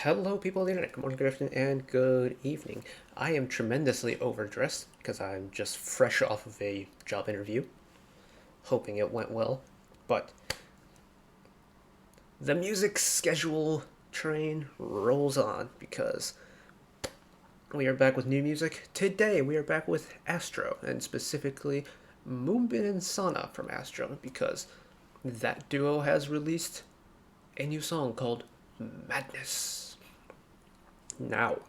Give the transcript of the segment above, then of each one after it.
Hello, people of the internet. Good morning, good afternoon, and good evening. I am tremendously overdressed because I'm just fresh off of a job interview, hoping it went well. But the music schedule train rolls on because we are back with new music. Today, we are back with ASTRO, and specifically Moonbin and Sanha from ASTRO, because that duo has released a new song called Madness. Now,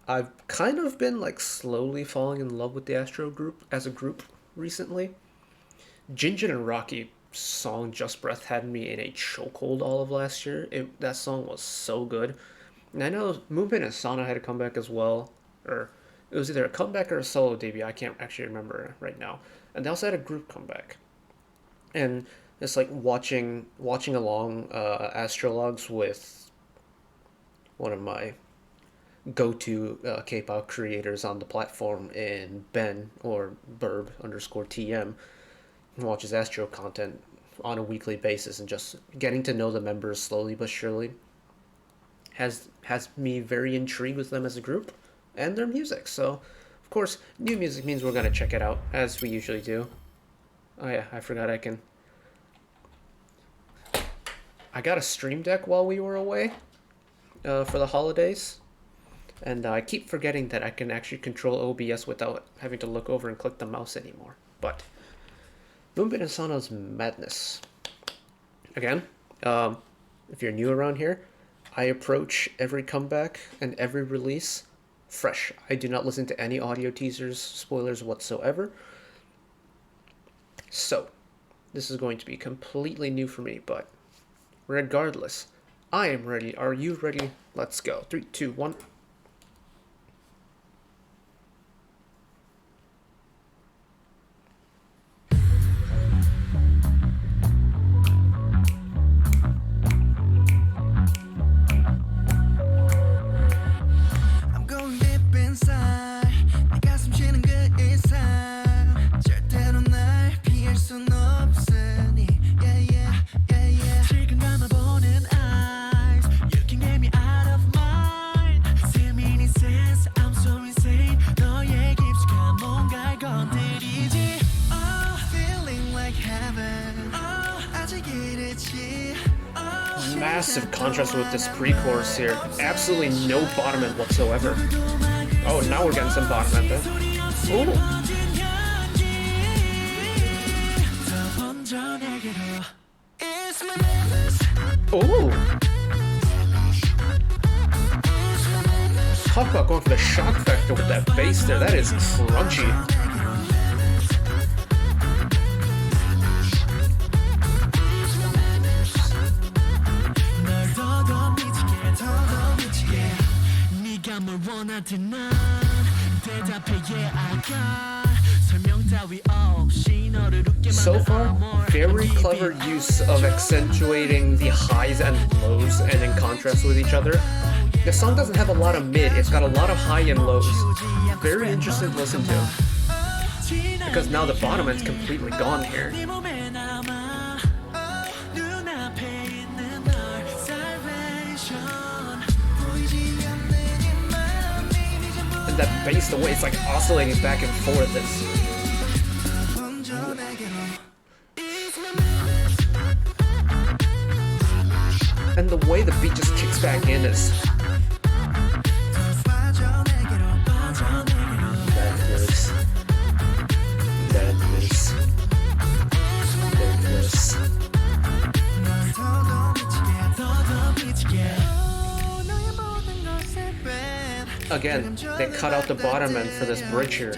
I've kind of been slowly falling in love with the ASTRO group as a group recently. Jinjin and Rocky song Just Breath had me in a chokehold all of last year. That song was so good. And I know Moonbin and Sanha had a comeback as well, or it was either a comeback or a solo debut. I can't actually remember right now. And they also had a group comeback. And it's like watching along astrologues with one of my go-to K-pop creators on the platform in Ben, or Burb_TM, who watches Astro content on a weekly basis, and just getting to know the members slowly but surely has me very intrigued with them as a group and their music. So, of course, new music means we're going to check it out, as we usually do. Oh yeah, I forgot I got a stream deck while we were away for the holidays, and I keep forgetting that I can actually control OBS without having to look over and click the mouse anymore. But Moonbin and Sanha's Madness. Again, if you're new around here, I approach every comeback and every release fresh. I do not listen to any audio teasers, spoilers whatsoever. So, this is going to be completely new for me, but regardless, I am ready. Are you ready? Let's go. 3, 2, 1. Massive contrast with this pre-chorus here. Absolutely no bottom end whatsoever. Oh, now we're getting some bottom end there. Ooh. Ooh. Talk about going for the shock factor with that bass there. That is crunchy. So far, very clever use of accentuating the highs and lows and in contrast with each other. The song doesn't have a lot of mid, it's got a lot of high and lows. Very interesting to listen to, because now the bottom end's completely gone here. That bass, the way it's oscillating back and forth, and the way the beat just kicks back in is madness. Again, they cut out the bottom end for this bridge here.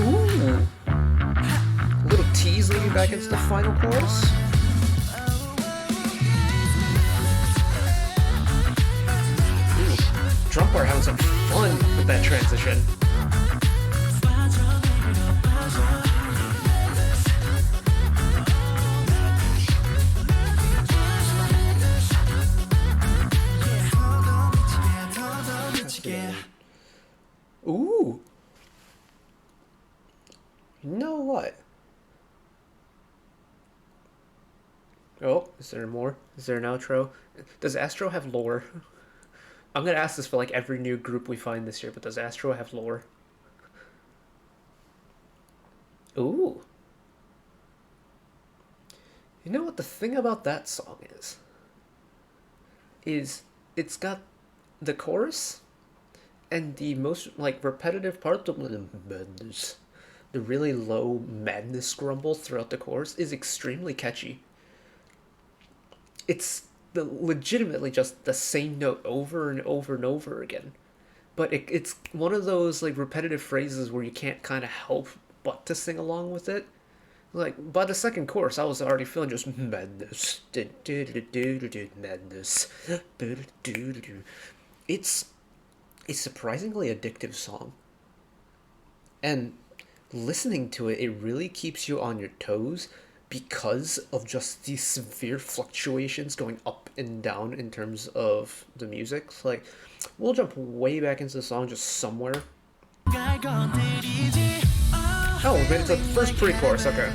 Ooh. A little tease leading back into the final chorus. Drum part having some fun with that transition. what? Oh, is there more? Is there an outro? Does Astro have lore? I'm gonna ask this for like every new group we find this year, but does Astro have lore? Ooh. You know what the thing about that song is? Is it's got the chorus and the most like repetitive part, the madness, the really low madness grumble throughout the chorus is extremely catchy. It's legitimately just the same note over and over and over again. But it's one of those like repetitive phrases where you can't kind of help but to sing along with it. Like by the second chorus, I was already feeling just madness, madness. It's a surprisingly addictive song, and listening to it, it really keeps you on your toes because of just these severe fluctuations going up and down in terms of the music. Like, we'll jump way back into the song just somewhere. Oh, we made it to the first pre-chorus, okay.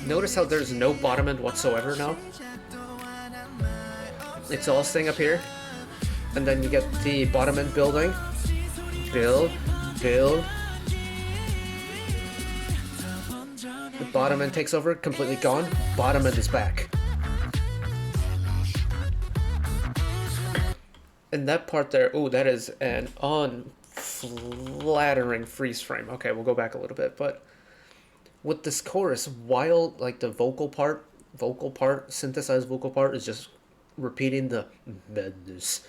Notice how there's no bottom end whatsoever now? It's all staying up here. And then you get the bottom end building. Build, build. The bottom end takes over, completely gone. Bottom end is back. And that part there, ooh, that is an unflattering freeze frame. Okay, we'll go back a little bit, but with this chorus, while like the vocal part, synthesized vocal part is just repeating the madness,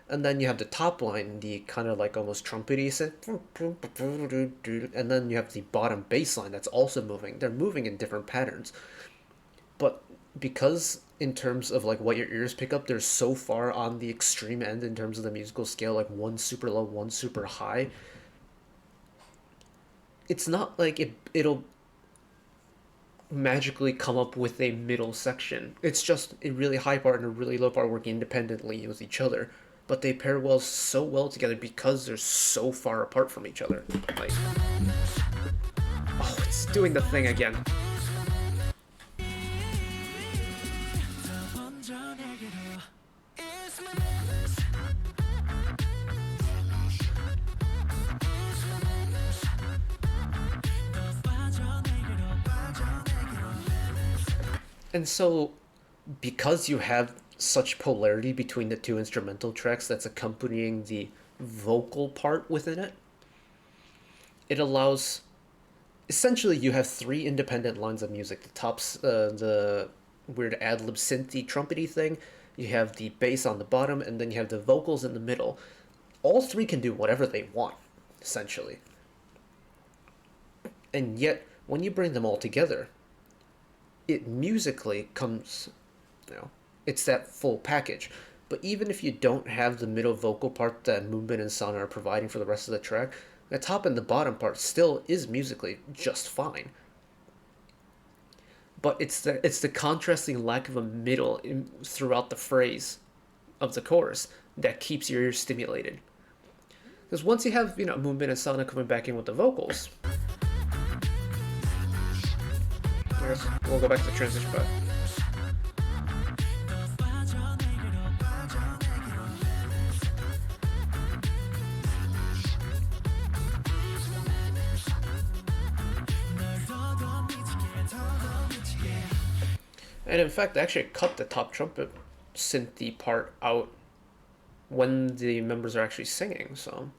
and then you have the top line, the kind of like almost trumpety, and then you have the bottom bass line that's also moving. They're moving in different patterns, but because in terms of like what your ears pick up, they're so far on the extreme end in terms of the musical scale, like one super low, one super high. It's not like it'll magically come up with a middle section. It's just a really high part and a really low part working independently with each other. But they pair well so well together because they're so far apart from each other. Like, oh, it's doing the thing again. And so, because you have such polarity between the two instrumental tracks that's accompanying the vocal part within it, it allows, essentially you have three independent lines of music. The top's the weird ad-lib synthy trumpety thing, you have the bass on the bottom, and then you have the vocals in the middle. All three can do whatever they want, essentially. And yet, when you bring them all together, it musically comes, it's that full package. But even if you don't have the middle vocal part that Moonbin and Sanha are providing for the rest of the track, the top and the bottom part still is musically just fine. But it's the contrasting lack of a middle throughout the phrase of the chorus that keeps your ears stimulated. Because once you have, Moonbin and Sanha coming back in with the vocals, I guess we'll go back to the transition part. And in fact, they actually cut the top trumpet synthy part out when the members are actually singing, so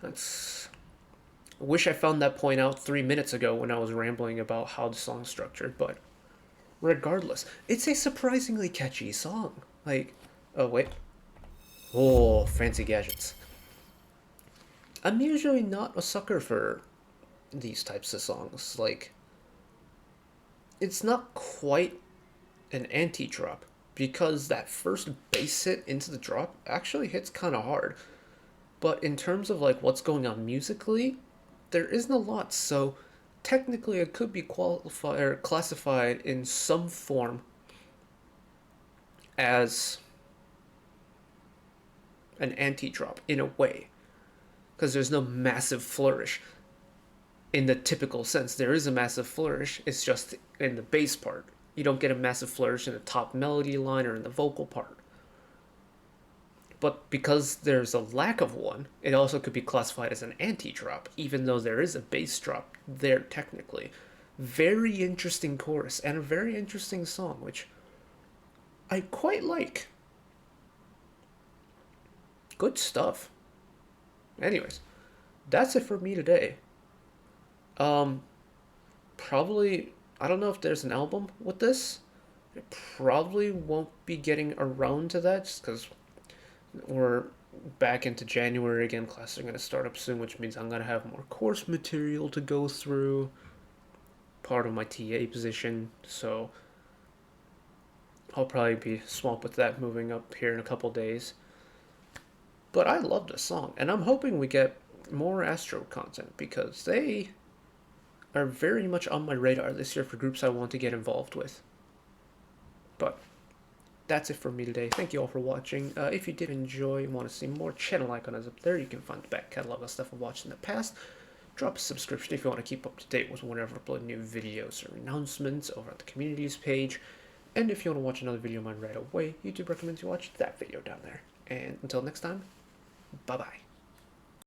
that's... I wish I found that point out 3 minutes ago when I was rambling about how the song's structured, but regardless, it's a surprisingly catchy song. Like, oh wait. Oh, fancy gadgets. I'm usually not a sucker for these types of songs. Like, it's not quite an anti-drop, because that first bass hit into the drop actually hits kind of hard. But in terms of like what's going on musically, there isn't a lot, so technically it could be qualified or classified in some form as an anti-drop in a way, because there's no massive flourish. in the typical sense. There is a massive flourish, it's just in the bass part. You don't get a massive flourish in the top melody line or in the vocal part. But because there's a lack of one, it also could be classified as an anti-drop, even though there is a bass drop there technically. Very interesting chorus and a very interesting song, which I quite like. Good stuff. Anyways, that's it for me today. Um, Probably, I don't know if there's an album with this. It probably won't be getting around to that just because we're back into January again. Classes are going to start up soon, which means I'm going to have more course material to go through. Part of my TA position, so I'll probably be swamped with that moving up here in a couple days. But I love this song, and I'm hoping we get more Astro content because they are very much on my radar this year for groups I want to get involved with. But that's it for me today. Thank you all for watching. If you did enjoy and want to see more, channel icon is up there. You can find the back catalog of stuff I've watched in the past. Drop a subscription if you want to keep up to date with whenever I upload new videos or announcements over at the communities page. And if you want to watch another video of mine right away, YouTube recommends you watch that video down there. And until next time, bye-bye.